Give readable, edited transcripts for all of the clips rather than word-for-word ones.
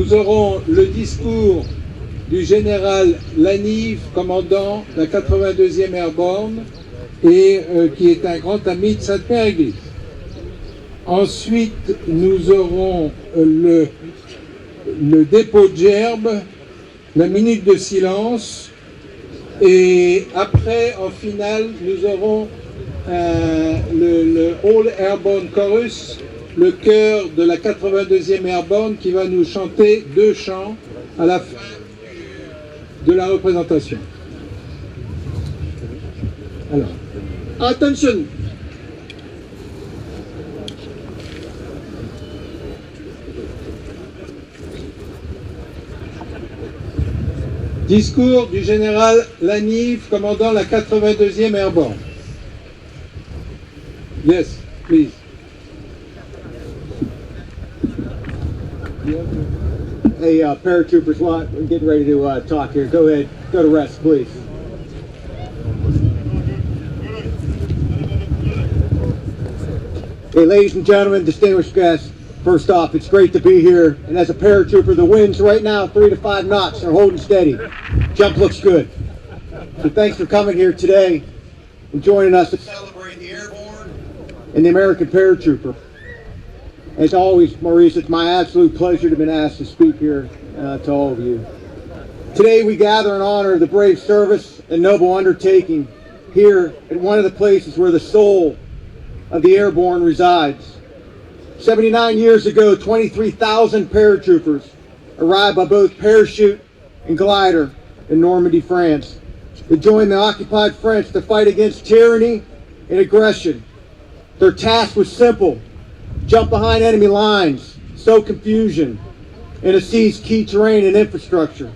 nous aurons le discours du général Lanive, commandant la 82e Airborne, et qui est un grand ami de Sainte-Mère-Église. Ensuite, nous aurons le dépôt de gerbes, la minute de silence, et après, en finale, nous aurons le All Airborne Chorus, le chœur de la 82e Airborne, qui va nous chanter 2 chants à la fin de la représentation. Alors, attention! Discours du général Lanive, commandant la 82e Airborne. Yes, please. Hey, paratroopers, we're getting ready to talk here. Go ahead, go to rest, please. Hey, ladies and gentlemen, distinguished guests, first off, it's great to be here. And as a paratrooper, the winds right now, 3 to 5 knots, are holding steady. Jump looks good. So thanks for coming here today and joining us to celebrate the airborne and the American paratrooper. As always, Maurice, it's my absolute pleasure to have been asked to speak here to all of you. Today we gather in honor of the brave service and noble undertaking here at one of the places where the soul of the airborne resides. 79 years ago, 23,000 paratroopers arrived by both parachute and glider in Normandy, France. They joined the occupied French to fight against tyranny and aggression. Their task was simple: jump behind enemy lines, sow confusion, and to seize key terrain and infrastructure.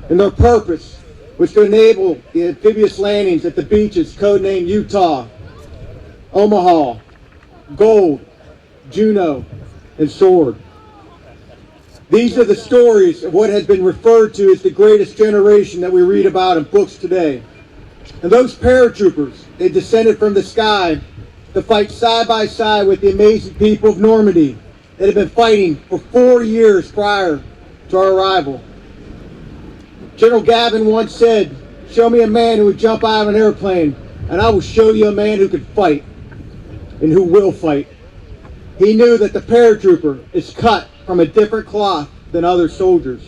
And their purpose was to enable the amphibious landings at the beaches codenamed Utah, Omaha, Gold, Juno, and Sword. These are the stories of what has been referred to as the greatest generation that we read about in books today. And those paratroopers, they descended from the sky to fight side by side with the amazing people of Normandy that had been fighting for 4 years prior to our arrival. General Gavin once said, "Show me a man who would jump out of an airplane, and I will show you a man who can fight and who will fight." He knew that the paratrooper is cut from a different cloth than other soldiers.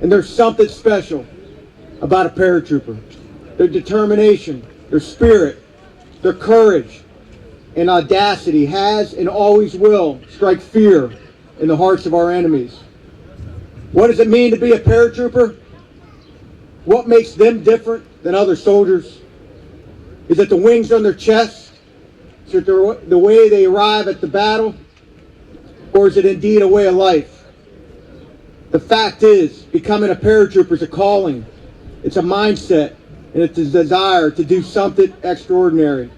And there's something special about a paratrooper. Their determination, their spirit, their courage, and audacity has and always will strike fear in the hearts of our enemies. What does it mean to be a paratrooper? What makes them different than other soldiers? Is it the wings on their chest? Is it the way they arrive at the battle? Or is it indeed a way of life? The fact is, becoming a paratrooper is a calling. It's a mindset, and it's a desire to do something extraordinary.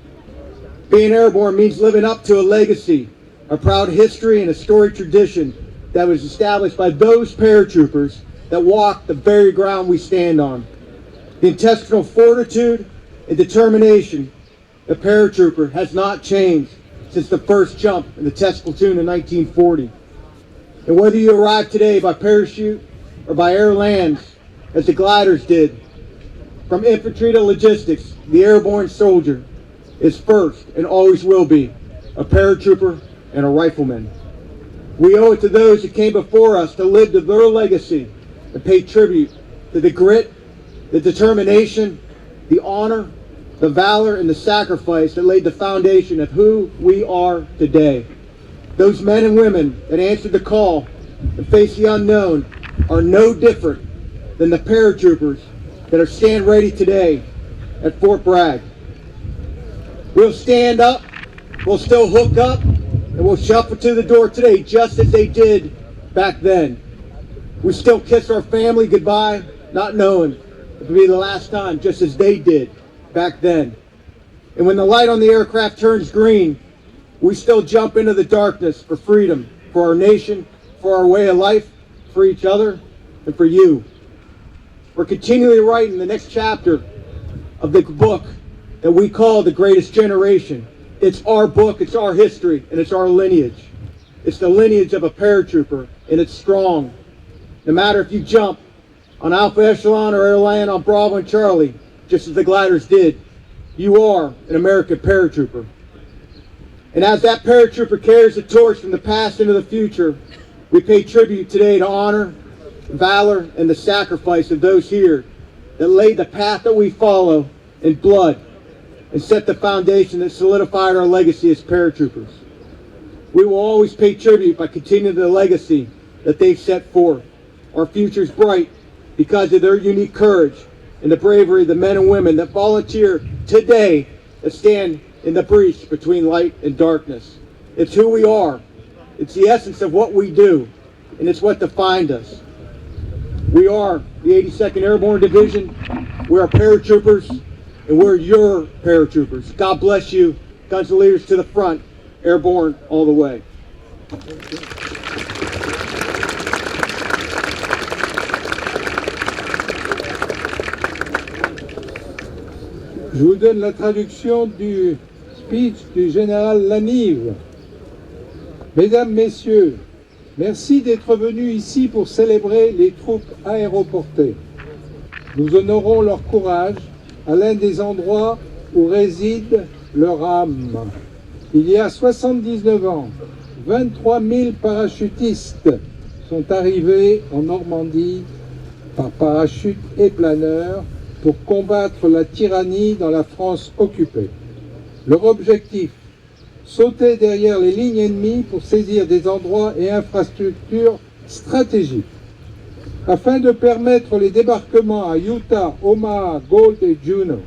Being airborne means living up to a legacy, a proud history, and a storied tradition that was established by those paratroopers that walk the very ground we stand on. The intestinal fortitude and determination of the paratrooper has not changed since the first jump in the test platoon in 1940. And whether you arrive today by parachute or by air lands, as the gliders did, from infantry to logistics, the airborne soldier is first and always will be a paratrooper and a rifleman. We owe it to those who came before us to live to their legacy and pay tribute to the grit, the determination, the honor, the valor, and the sacrifice that laid the foundation of who we are today. Those men and women that answered the call and faced the unknown are no different than the paratroopers that are stand ready today at Fort Bragg. We'll stand up, we'll still hook up, and we'll shuffle to the door today just as they did back then. We still kiss our family goodbye, not knowing it will be the last time, just as they did back then. And when the light on the aircraft turns green, we still jump into the darkness for freedom, for our nation, for our way of life, for each other, and for you. We're continually writing the next chapter of the book that we call The Greatest Generation. It's our book, it's our history, and it's our lineage. It's the lineage of a paratrooper, and it's strong. No matter if you jump on Alpha Echelon or land on Bravo and Charlie, just as the gliders did, you are an American paratrooper. And as that paratrooper carries the torch from the past into the future, we pay tribute today to honor, valor, and the sacrifice of those here that laid the path that we follow in blood and set the foundation that solidified our legacy as paratroopers. We will always pay tribute by continuing the legacy that they've set forth. Our future is bright because of their unique courage and the bravery of the men and women that volunteer today to stand in the breach between light and darkness. It's who we are. It's the essence of what we do, and it's what defined us. We are the 82nd Airborne Division. We're paratroopers, and we're your paratroopers. God bless you. Guns and leaders to the front. Airborne all the way. Je vous donne la traduction du speech du général Lanive. Mesdames, Messieurs, merci d'être venus ici pour célébrer les troupes aéroportées. Nous honorons leur courage à l'un des endroits où réside leur âme. Il y a 79 ans, 23 000 parachutistes sont arrivés en Normandie par parachute et planeur pour combattre la tyrannie dans la France occupée. Leur objectif, sauter derrière les lignes ennemies pour saisir des endroits et infrastructures stratégiques. Afin de permettre les débarquements à Utah, Omaha, Gold et Juneau,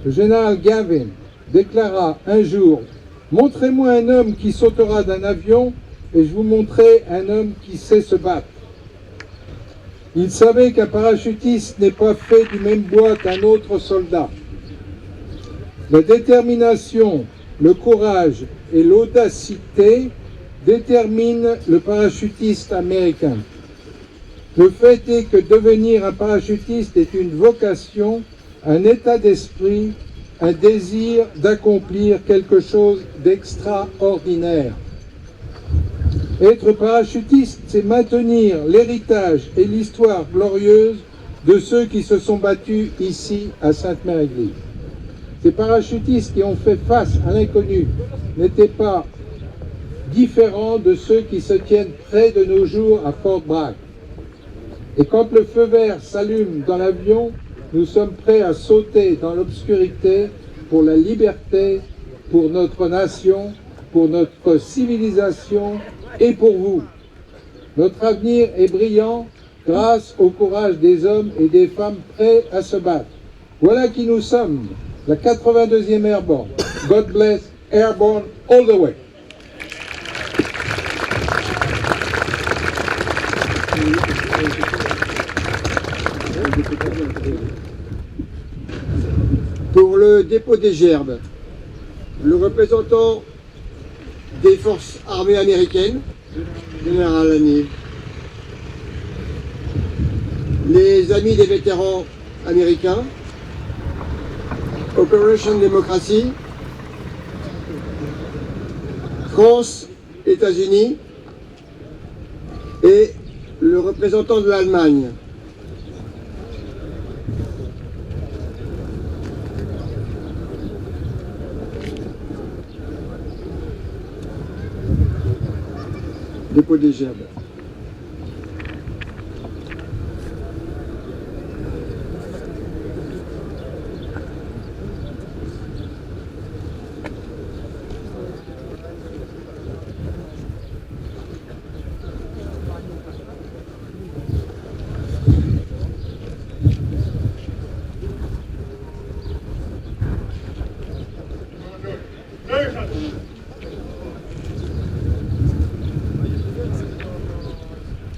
le général Gavin déclara un jour « Montrez-moi un homme qui sautera d'un avion et je vous montrerai un homme qui sait se battre. » Il savait qu'un parachutiste n'est pas fait du même bois qu'un autre soldat. La détermination, le courage et l'audacité déterminent le parachutiste américain. Le fait est que devenir un parachutiste est une vocation, un état d'esprit, un désir d'accomplir quelque chose d'extraordinaire. Être parachutiste, c'est maintenir l'héritage et l'histoire glorieuse de ceux qui se sont battus ici à Sainte-Mère-Église. Ces parachutistes qui ont fait face à l'inconnu n'étaient pas différents de ceux qui se tiennent près de nos jours à Fort Bragg. Et quand le feu vert s'allume dans l'avion, nous sommes prêts à sauter dans l'obscurité pour la liberté, pour notre nation, pour notre civilisation et pour vous. Notre avenir est brillant grâce au courage des hommes et des femmes prêts à se battre. Voilà qui nous sommes, la 82e Airborne. God bless Airborne all the way. Pour le dépôt des gerbes, le représentant des forces armées américaines, général Lanive, les amis des vétérans américains, Operation Democracy, France, États-Unis et le représentant de l'Allemagne. Dépôt des gerbes.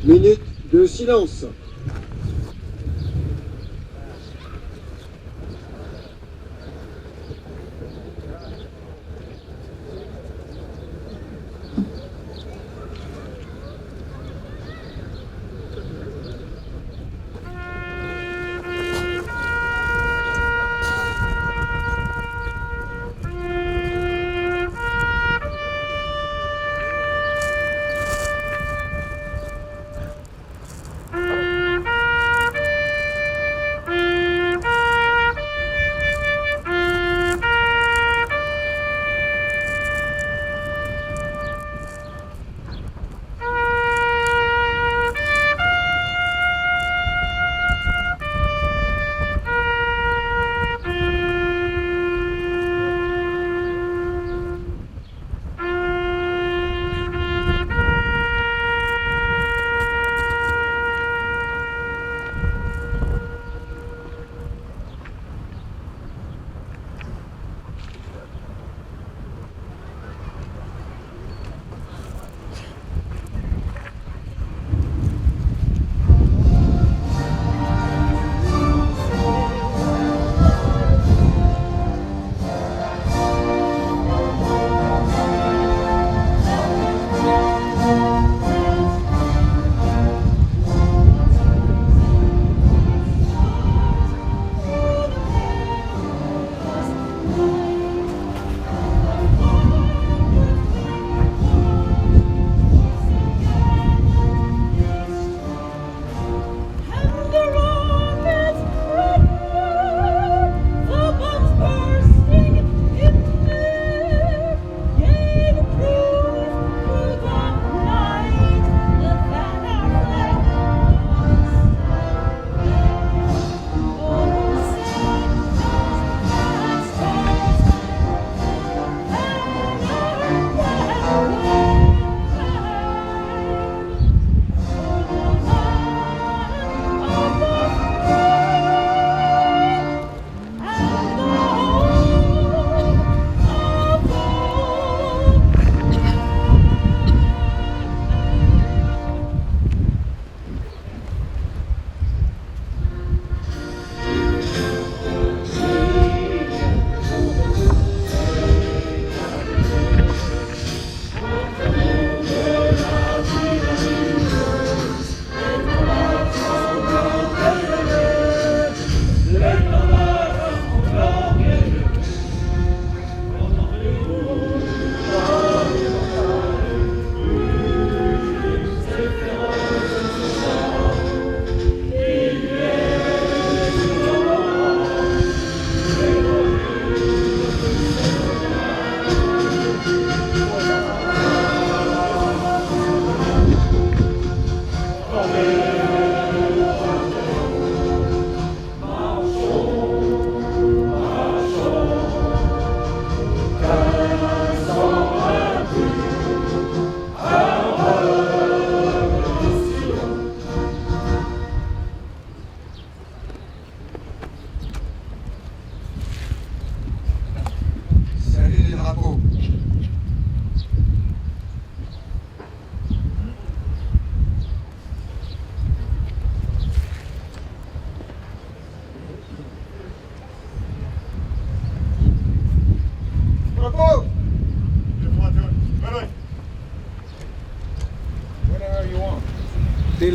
Minute de silence.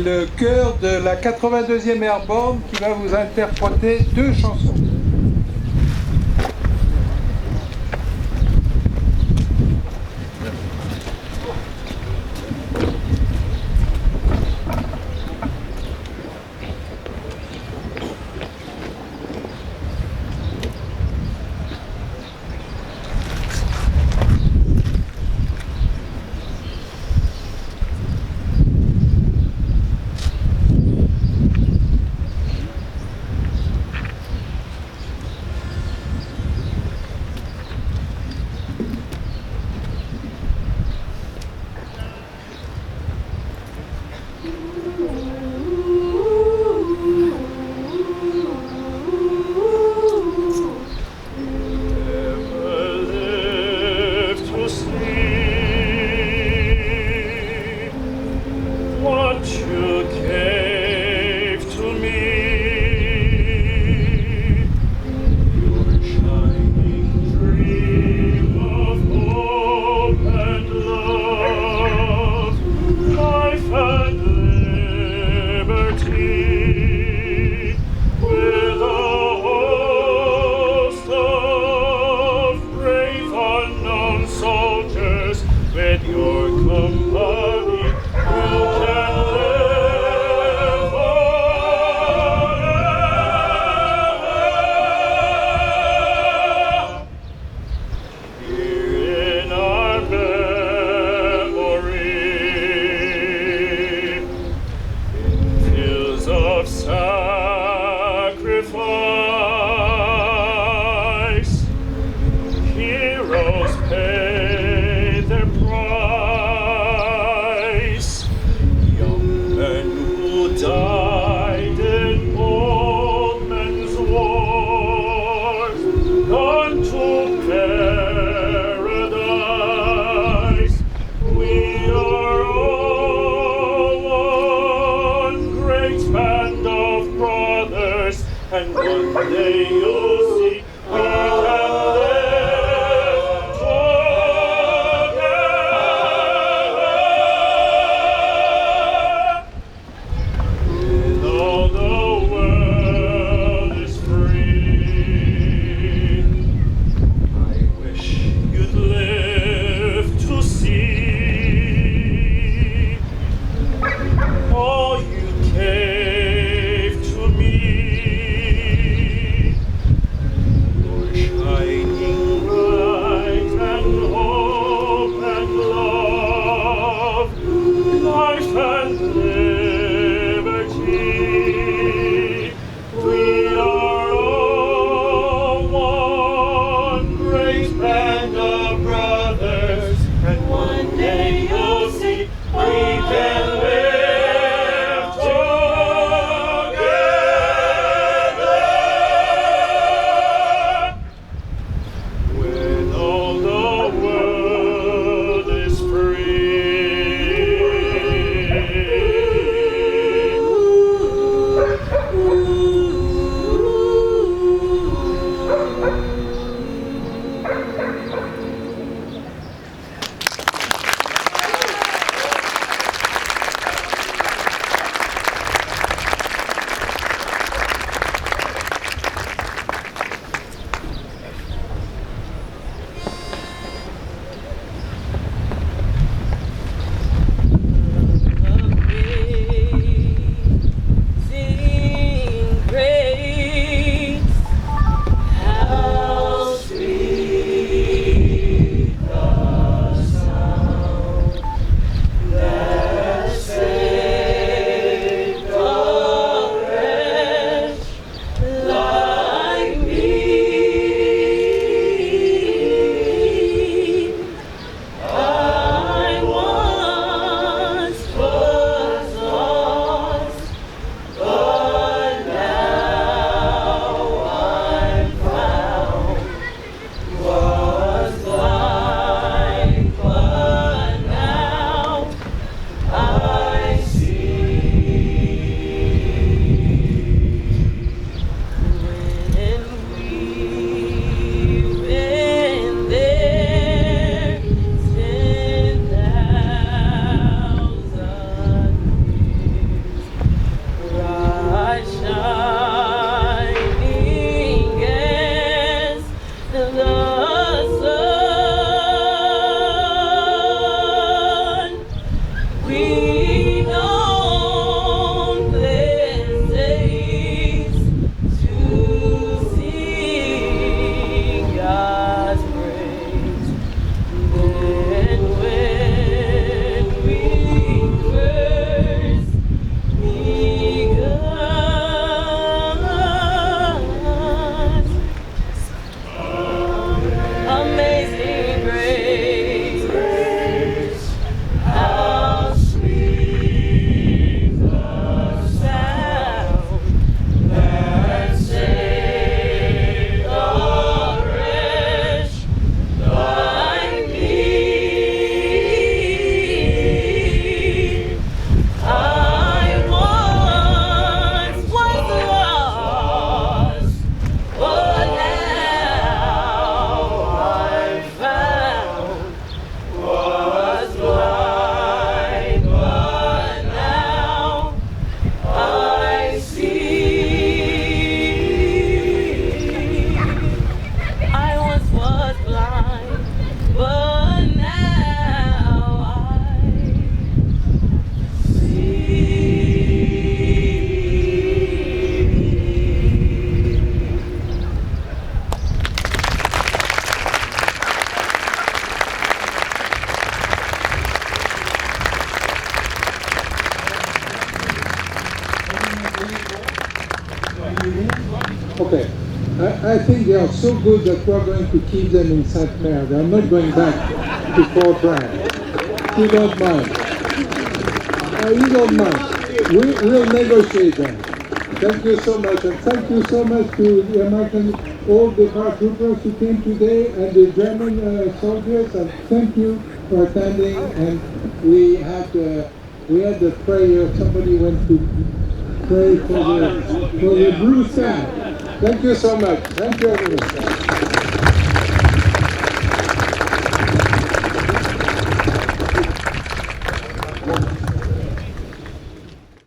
le chœur de la 82e Airborne qui va vous interpréter deux chansons. And one day you'll see we can live together. Though the world is free, I wish you'd live to see all you gave to me. Okay. I think they are so good that we're going to keep them in Sainte-Mère. They're not going back to Fort Bragg. You don't mind. You don't mind. We'll negotiate them. Thank you so much. And thank you so much to the American, all the paratroopers who came today and the German soldiers. And thank you for attending. And we had the prayer. Somebody went to pray for the blue sky. Thank you so much. Thank you, everyone.